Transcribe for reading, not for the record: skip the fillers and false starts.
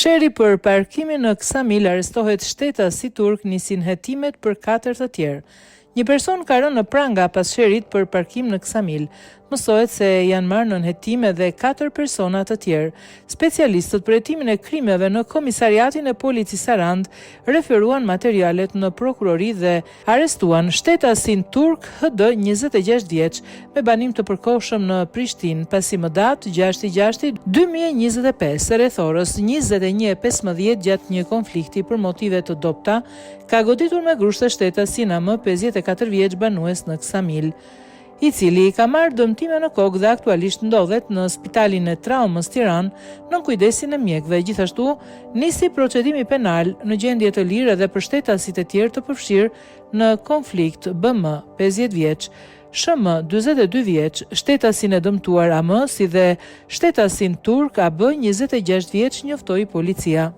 Sheri për parkimin në Ksamil arrestohet shtetasi turk, nisin hetimet për 4 të tjerë. Një person ka rënë në pranga pas sherit për parkim në Ksamil. Mësohet se janë marrë nën hetime dhe 4 persona të tjerë. Specialistët për hetimin e krimeve në Komisariatin e Policisë Sarand referuan materialet në prokurori dhe arrestuan shtetasin turk HD 26 vjeç me banim të përkohshëm në Prishtinë, pasi më datë 6/6/2025, rreth orës 21:15 gjatë një konflikti për motive të dobta, ka goditur me grushte shtetasin AM 54 vjeç banues në Ksamil, i cili ka marrë dëmtime në kokë dhe aktualisht ndodhet në Spitalin e Traumës Tiranë nën kujdesin e mjekëve. Gjithashtu, nisi procedimi penal në gjendje të lirë edhe për shtetasit e tjerë të përfshirë në konflikt. BM 50 vjeç, SM 42 vjeç, shtetasin e dëmtuar AM si dhe shtetasin turk AB 26 vjeç, njoftoi policia.